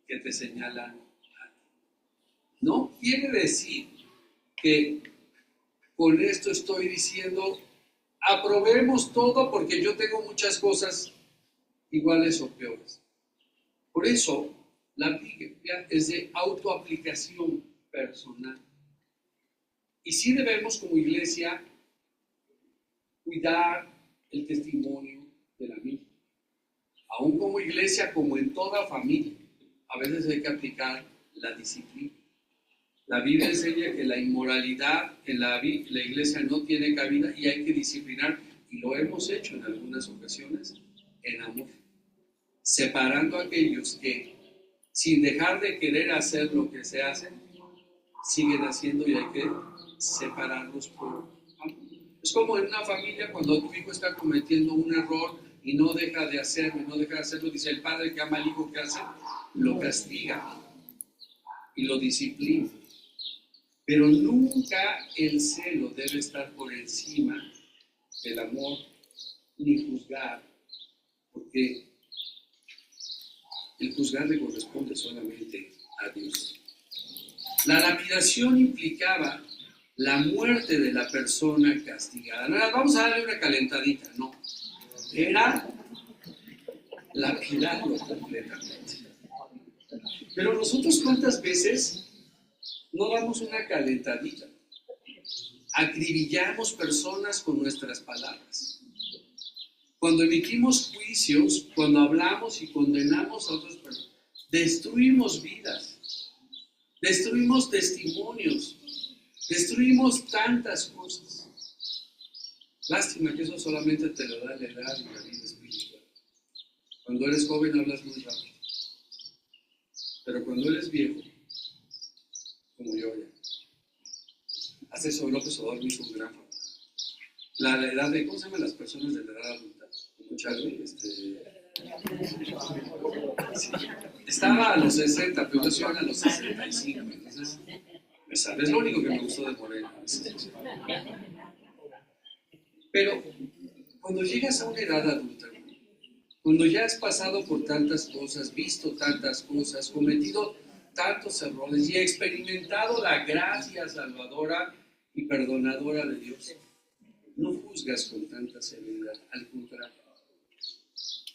que te señalan a ti. No quiere decir que con esto estoy diciendo aprobemos todo porque yo tengo muchas cosas iguales o peores. Por eso, la Biblia es de autoaplicación personal. Y sí debemos como iglesia cuidar el testimonio de la misma. Aún como iglesia, como en toda familia, a veces hay que aplicar la disciplina. La Biblia enseña que la inmoralidad en la iglesia no tiene cabida y hay que disciplinar, y lo hemos hecho en algunas ocasiones, en amor, separando a aquellos que, sin dejar de querer hacer lo que se hace, siguen haciendo y hay que separarlos por amor. Es como en una familia cuando tu hijo está cometiendo un error y no deja de hacerlo, dice el padre que ama al hijo que hace, lo castiga y lo disciplina. Pero nunca el celo debe estar por encima del amor ni juzgar, porque el juzgar le corresponde solamente a Dios. La lapidación implicaba la muerte de la persona castigada. No era, vamos a darle una calentadita, no. Era lapidarlo completamente. Pero nosotros, ¿cuántas veces no damos una calentadita? Acribillamos personas con nuestras palabras. Cuando emitimos juicios, cuando hablamos y condenamos a otras personas, destruimos vidas, destruimos testimonios, destruimos tantas cosas. Lástima que eso solamente te lo da la edad y la vida espiritual. Cuando eres joven hablas muy rápido, pero cuando eres viejo, como yo ya, hasta eso López Obrador me hizo un gran favor. La edad de, ¿cómo se llaman las personas de la edad adulta? Como Charlie, sí. Estaba a los 60, pero yo a los 65, entonces, es lo único que me gustó de Morena. Pero cuando llegas a una edad adulta, cuando ya has pasado por tantas cosas, visto tantas cosas, cometido tantos errores y experimentado la gracia salvadora y perdonadora de Dios, no juzgas con tanta severidad, al contrario,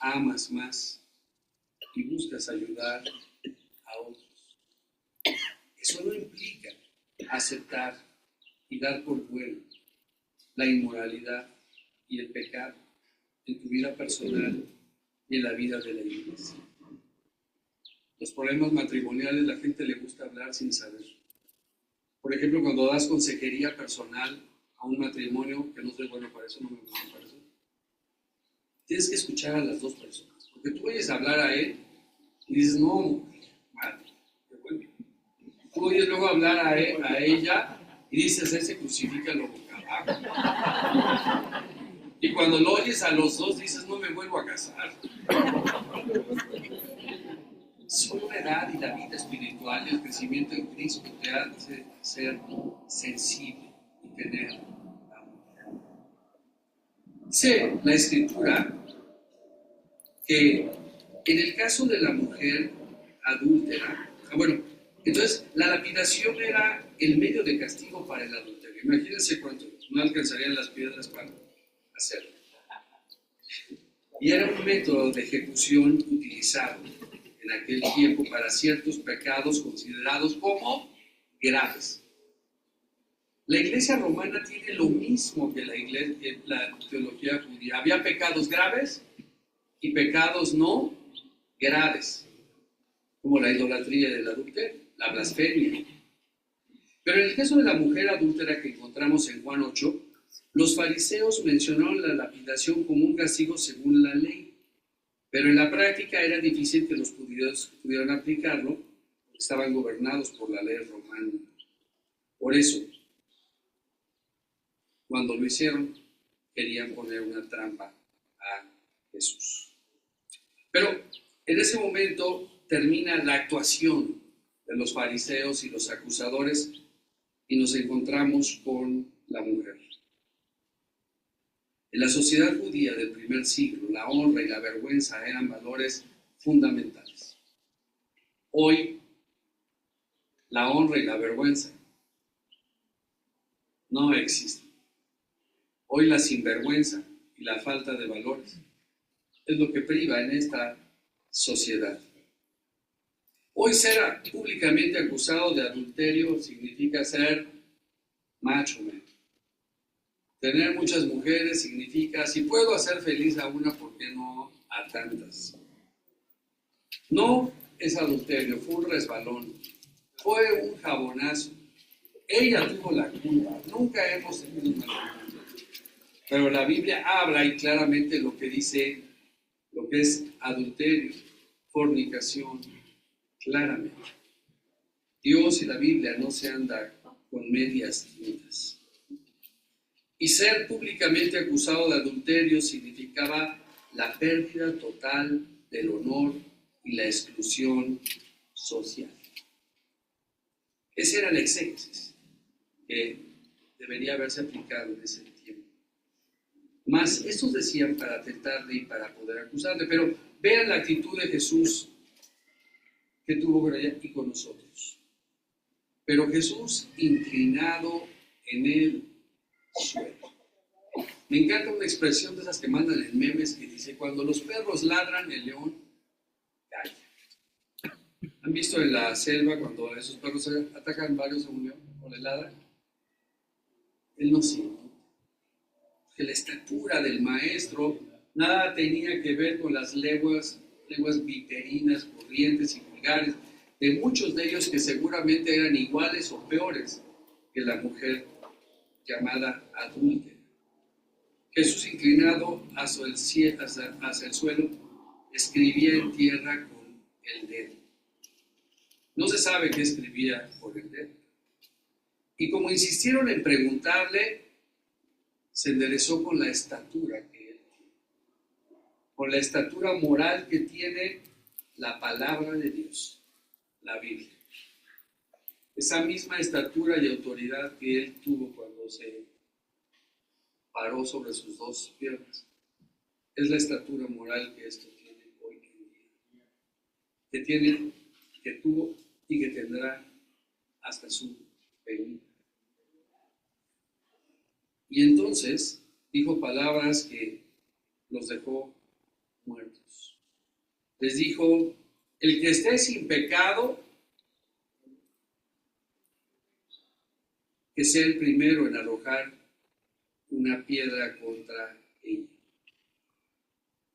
amas más y buscas ayudar a otros. Eso no implica aceptar y dar por bueno la inmoralidad y el pecado en tu vida personal y en la vida de la iglesia. Los problemas matrimoniales, la gente le gusta hablar sin saber. Por ejemplo, cuando das consejería personal a un matrimonio, que no soy bueno para eso, no me gusta para eso, tienes que escuchar a las dos personas. Porque tú oyes hablar a él y dices, no, madre, qué bueno. Tú oyes luego hablar a ella Y dices, ese crucifica lo boca abajo. Y cuando lo oyes a los dos, dices, no me vuelvo a casar. Solo la edad y la vida espiritual y el crecimiento en Cristo te hace ser sensible y tener amor. Dice la Escritura que en el caso de la mujer adúltera, entonces la lapidación era el medio de castigo para el adulterio. Imagínense cuánto, no alcanzarían las piedras para hacerlo. Y era un método de ejecución utilizado en aquel tiempo para ciertos pecados considerados como graves. La Iglesia romana tiene lo mismo que la teología judía. Había pecados graves y pecados no graves, como la idolatría del adulterio, la blasfemia. Pero en el caso de la mujer adúltera que encontramos en Juan 8, los fariseos mencionaron la lapidación como un castigo según la ley, pero en la práctica era difícil que los judíos pudieran aplicarlo, porque estaban gobernados por la ley romana. Por eso, cuando lo hicieron, querían poner una trampa a Jesús. Pero en ese momento termina la actuación de los fariseos y los acusadores y nos encontramos con la mujer. En la sociedad judía del primer siglo, la honra y la vergüenza eran valores fundamentales. Hoy, la honra y la vergüenza no existen. Hoy la sinvergüenza y la falta de valores es lo que priva en esta sociedad. Hoy ser públicamente acusado de adulterio significa ser macho man. Tener muchas mujeres significa, si puedo hacer feliz a una, ¿por qué no a tantas? No es adulterio, fue un resbalón, fue un jabonazo. Ella tuvo la culpa, nunca hemos tenido una culpa. Pero la Biblia habla y claramente lo que dice, lo que es adulterio, fornicación, claramente. Dios y la Biblia no se anda con medias tintas. Y ser públicamente acusado de adulterio significaba la pérdida total del honor y la exclusión social. Ese era el exégesis que debería haberse aplicado en ese tiempo. Mas estos decían para tentarle y para poder acusarle, pero vean la actitud de Jesús que tuvo con ella y con nosotros. Pero Jesús inclinado en el suelo. Me encanta una expresión de esas que mandan en memes que dice, cuando los perros ladran, el león calla. ¿Han visto en la selva cuando esos perros atacan varios a un león o le ladran? Él no siente. Que la estatura del maestro nada tenía que ver con las lenguas viterinas, corrientes y vulgares de muchos de ellos que seguramente eran iguales o peores que la mujer llamada adúltera. Jesús, inclinado hacia el suelo, escribía en tierra con el dedo. No se sabe qué escribía con el dedo. Y como insistieron en preguntarle, se enderezó con la estatura que él tiene, con la estatura moral que tiene la palabra de Dios, la Biblia. Esa misma estatura y autoridad que él tuvo cuando se paró sobre sus dos piernas, es la estatura moral que esto tiene hoy en día, que tuvo y que tendrá hasta su venida. Y entonces dijo palabras que los dejó muertos. Les dijo, el que esté sin pecado, que sea el primero en arrojar una piedra contra ella.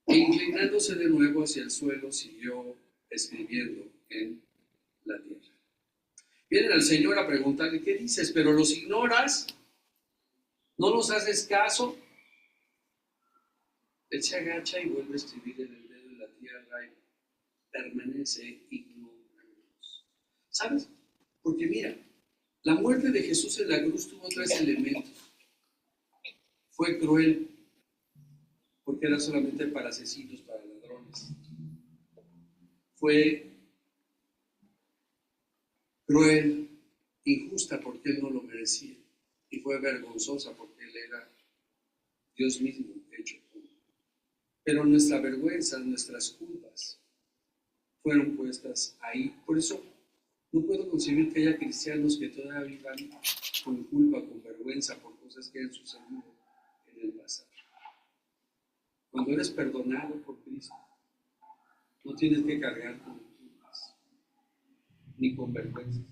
E inclinándose de nuevo hacia el suelo, siguió escribiendo en la tierra. Vienen al Señor a preguntarle, ¿qué dices? ¿Pero los ignoras? ¿No los haces caso? Él se agacha y vuelve a escribir en el dedo de la tierra y permanece ignorando. ¿Sabes? Porque mira, La muerte de Jesús en la cruz tuvo tres elementos. Fue cruel, porque era solamente para asesinos, para ladrones. Fue cruel, injusta, porque él no lo merecía. Y fue vergonzosa, porque él era Dios mismo hecho hombre. Pero nuestra vergüenza, nuestras culpas, fueron puestas ahí. Por eso no puedo concebir que haya cristianos que todavía vivan con culpa, con vergüenza por cosas que han sucedido en el pasado. Cuando eres perdonado por Cristo, no tienes que cargar con culpas ni con vergüenzas,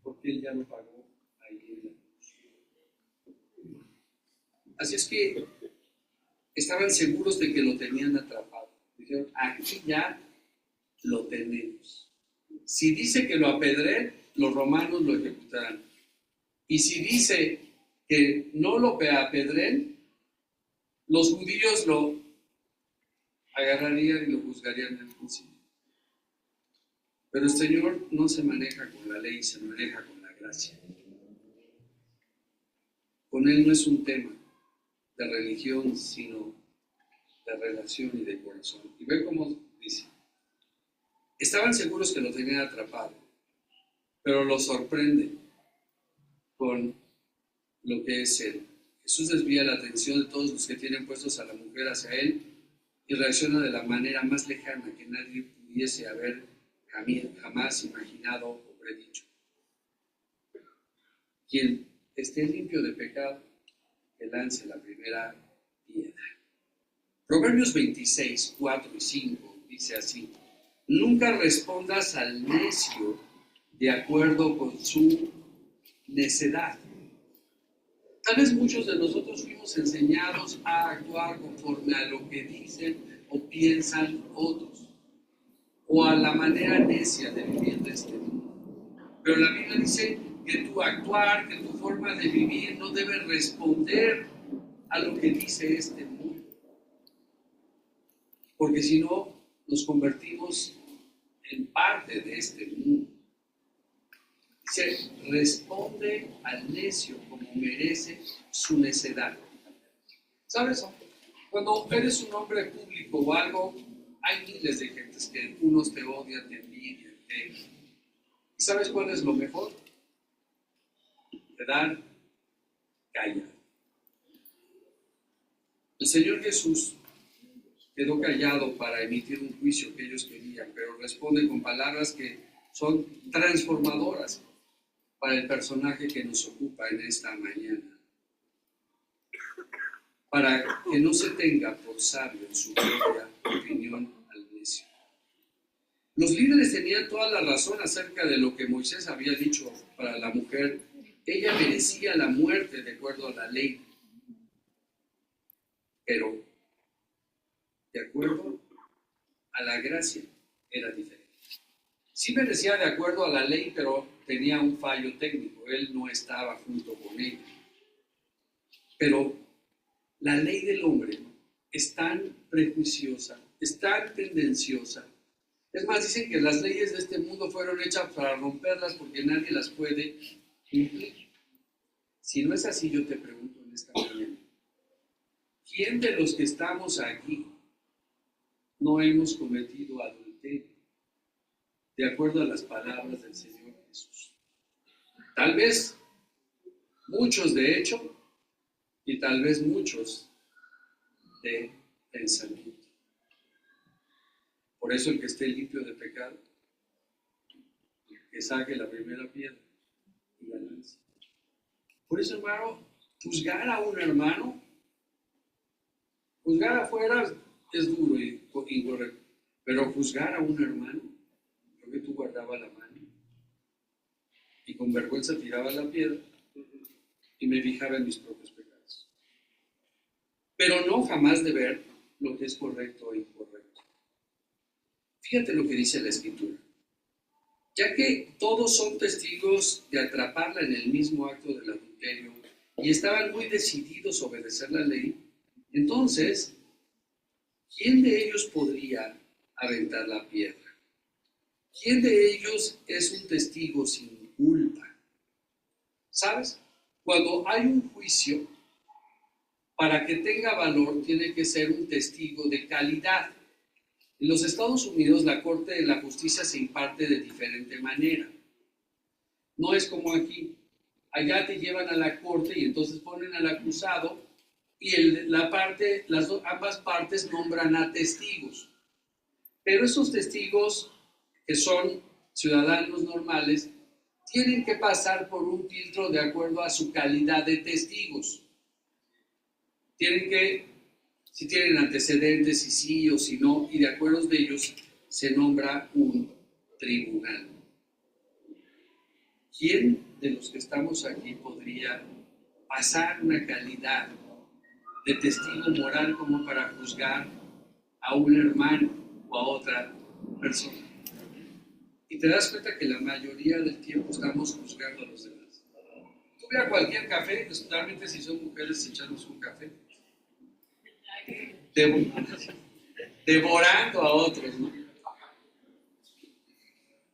porque Él ya lo pagó ahí en la cruz. Así es que estaban seguros de que lo tenían atrapado. Dijeron, aquí ya lo tenemos. Si dice que lo apedreen, los romanos lo ejecutarán. Y si dice que no lo apedreen, los judíos lo agarrarían y lo juzgarían en el principio. Pero el Señor no se maneja con la ley, se maneja con la gracia. Con Él no es un tema de religión, sino de relación y de corazón. Y ve cómo dice. Estaban seguros que lo tenían atrapado, pero lo sorprende con lo que es Él. Jesús desvía la atención de todos los que tienen puestos a la mujer hacia Él y reacciona de la manera más lejana que nadie pudiese haber jamás imaginado o predicho. Quien esté limpio de pecado, que lance la primera piedra. Proverbios 26, 4 y 5 dice así: nunca respondas al necio de acuerdo con su necedad. Tal vez muchos de nosotros fuimos enseñados a actuar conforme a lo que dicen o piensan otros, o a la manera necia de vivir de este mundo. Pero la Biblia dice que tu actuar, que tu forma de vivir no debe responder a lo que dice este mundo. Porque si no, nos convertimos en parte de este mundo. Dice, responde al necio como merece su necedad. ¿Sabes? Cuando eres un hombre público o algo, hay miles de gentes que unos te odian, te envidian, ¿Y sabes cuál es lo mejor? Quedar callado. El Señor Jesús quedó callado para emitir un juicio que ellos querían, pero responde con palabras que son transformadoras para el personaje que nos ocupa en esta mañana. Para que no se tenga por sabio en su propia opinión al necio. Los líderes tenían toda la razón acerca de lo que Moisés había dicho para la mujer. Ella merecía la muerte de acuerdo a la ley. Pero, de acuerdo a la gracia, era diferente. Sí merecía de acuerdo a la ley, pero tenía un fallo técnico. Él no estaba junto con ella. Pero la ley del hombre es tan prejuiciosa, es tan tendenciosa. Es más, dicen que las leyes de este mundo fueron hechas para romperlas porque nadie las puede cumplir. Si no es así, yo te pregunto en esta mañana, ¿quién de los que estamos aquí no hemos cometido adulterio de acuerdo a las palabras del Señor Jesús? Tal vez muchos de hecho y tal vez muchos de pensamiento. Por eso el que esté limpio de pecado, que saque la primera piedra y la lance. Por eso, hermano, juzgar a un hermano, juzgar afuera es duro y incorrecto, pero juzgar a un hermano, creo que tú guardabas la mano y con vergüenza tiraba la piedra y me fijaba en mis propios pecados. Pero no jamás de ver lo que es correcto e incorrecto. Fíjate lo que dice la Escritura. Ya que todos son testigos de atraparla en el mismo acto del adulterio y estaban muy decididos a obedecer la ley, entonces, ¿quién de ellos podría aventar la piedra? ¿Quién de ellos es un testigo sin culpa? ¿Sabes? Cuando hay un juicio, para que tenga valor, tiene que ser un testigo de calidad. En los Estados Unidos, la Corte de la Justicia se imparte de diferente manera. No es como aquí. Allá te llevan a la corte y entonces ponen al acusado y ambas partes nombran a testigos. Pero esos testigos, que son ciudadanos normales, tienen que pasar por un filtro de acuerdo a su calidad de testigos. Tienen que, si tienen antecedentes, si sí o si no, y de acuerdo de ellos se nombra un tribunal. ¿Quién de los que estamos aquí podría pasar una calidad de testigo moral como para juzgar a un hermano o a otra persona? Y te das cuenta que la mayoría del tiempo estamos juzgando a los demás. Tú ve a cualquier café, especialmente si son mujeres, echamos un café, devorando a otros, ¿no?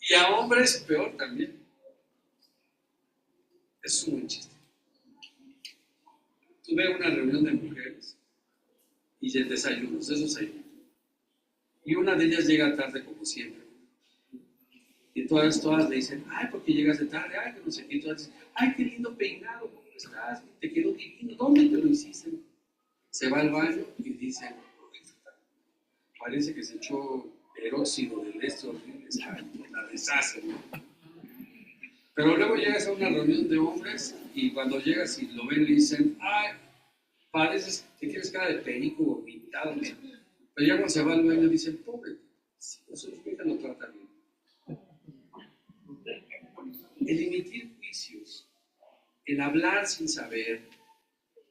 Y a hombres peor también. Es un buen chiste. Tú ve una reunión de mujeres y el desayunos, esos hay. Y una de ellas llega tarde como siempre. Y todas le dicen, ay, ¿por qué llegas de tarde? Ay, que no sé qué. Y todas dicen, ay, qué lindo peinado, ¿cómo estás? Te quedó divino, ¿dónde te lo hiciste? Se va al baño y dice, parece que se echó peróxido del esto horrible, la deshace, ¿no? Pero luego llegas a una reunión de hombres y cuando llegas y lo ven le dicen, ay, pareces que tienes cara de perico vomitado, ¿no? Pero ya cuando se va al baño dicen, pobre, su hija lo trata bien. El emitir juicios, el hablar sin saber,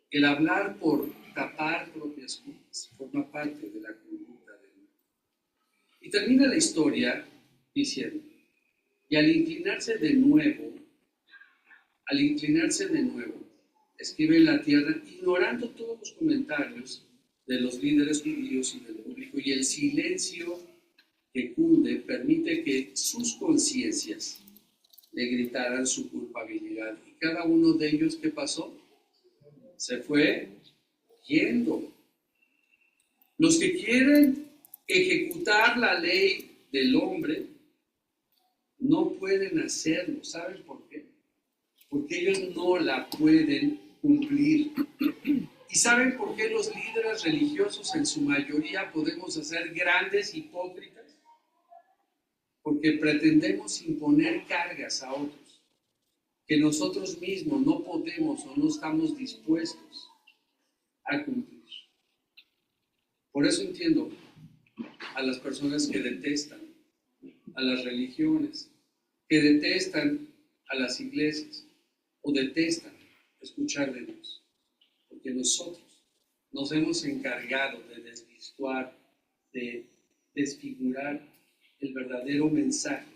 el hablar por tapar propias culpas, forma parte de la conducta del hombre. Y termina la historia diciendo, y al inclinarse de nuevo, escribe en la tierra, ignorando todos los comentarios de los líderes judíos y del público, y el silencio que cunde permite que sus conciencias le gritaran su culpabilidad. Y cada uno de ellos, ¿qué pasó? Se fue yendo. Los que quieren ejecutar la ley del hombre no pueden hacerlo. ¿Saben por qué? Porque ellos no la pueden cumplir. ¿Y saben por qué los líderes religiosos en su mayoría podemos hacer grandes hipócritas? Porque pretendemos imponer cargas a otros que nosotros mismos no podemos o no estamos dispuestos a cumplir. Por eso entiendo a las personas que detestan a las religiones, que detestan a las iglesias o detestan escuchar de Dios, porque nosotros nos hemos encargado de desvirtuar, de desfigurar el verdadero mensaje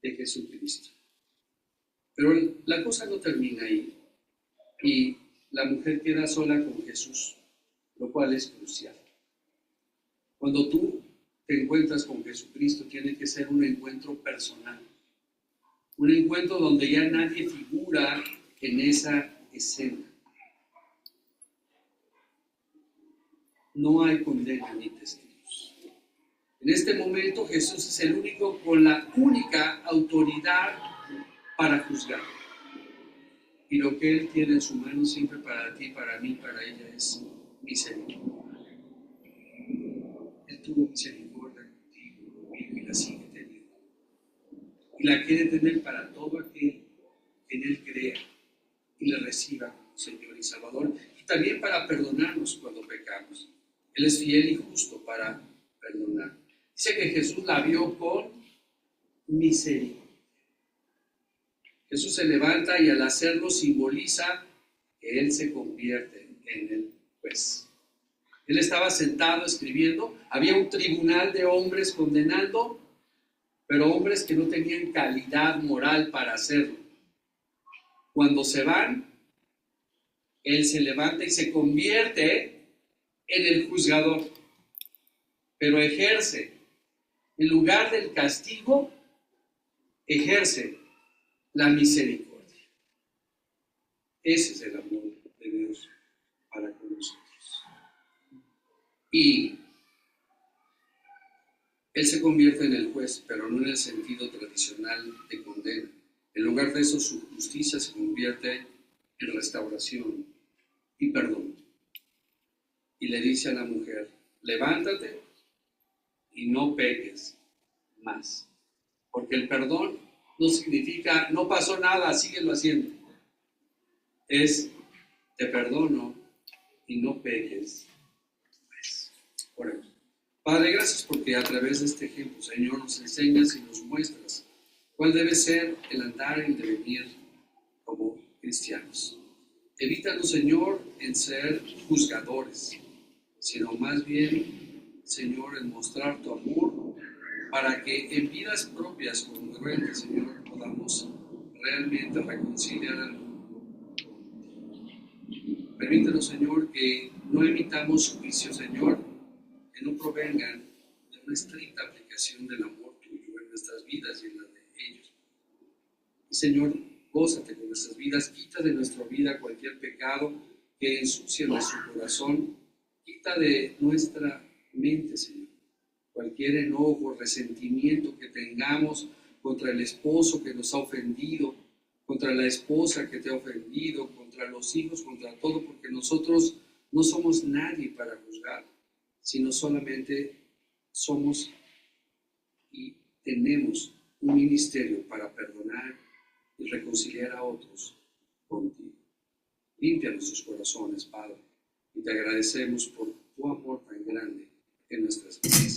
de Jesucristo. Pero la cosa no termina ahí y la mujer queda sola con Jesús, lo cual es crucial. Cuando tú te encuentras con Jesucristo, tiene que ser un encuentro personal, un encuentro donde ya nadie figura en esa escena. No hay condena ni testigos. En este momento Jesús es el único con la única autoridad para juzgar. Y lo que Él tiene en su mano siempre para ti, para mí, para ella es misericordia. Él tuvo misericordia contigo, conmigo, y la sigue teniendo. Y la quiere tener para todo aquel que en Él crea y le reciba como Señor y Salvador. Y también para perdonarnos cuando pecamos. Él es fiel y justo para perdonar. Dice que Jesús la vio con misericordia. Jesús se levanta y al hacerlo simboliza que Él se convierte en el juez. Él estaba sentado escribiendo, había un tribunal de hombres condenando, pero hombres que no tenían calidad moral para hacerlo. Cuando se van, Él se levanta y se convierte en el juzgador, pero ejerce, en lugar del castigo, ejerce la misericordia. Ese es el amor de Dios para con nosotros. Y Él se convierte en el juez, pero no en el sentido tradicional de condena. En lugar de eso, su justicia se convierte en restauración y perdón. Y le dice a la mujer, levántate y no peques más. Porque el perdón no significa, no pasó nada, síguelo haciendo. Es, te perdono y no peques más. Oremos. Padre, gracias porque a través de este ejemplo, Señor, nos enseñas y nos muestras cuál debe ser el andar y el devenir como cristianos. Evítanos, Señor, en ser juzgadores, sino más bien, Señor, en mostrar tu amor para que en vidas propias congruentes, Señor, podamos realmente reconciliar al mundo. Permítanos, Señor, que no emitamos juicios, Señor, que no provengan de una estricta aplicación del amor tuyo en nuestras vidas y en las de ellos. Y Señor, gózate con nuestras vidas, quita de nuestra vida cualquier pecado que ensucie nuestro corazón, quita de nuestra mente, Señor, cualquier enojo, resentimiento que tengamos contra el esposo que nos ha ofendido, contra la esposa que te ha ofendido, contra los hijos, contra todo, porque nosotros no somos nadie para juzgar, sino solamente somos y tenemos un ministerio para perdonar y reconciliar a otros contigo. Limpia nuestros corazones, Padre, y te agradecemos por tu amor tan grande en nuestras vidas.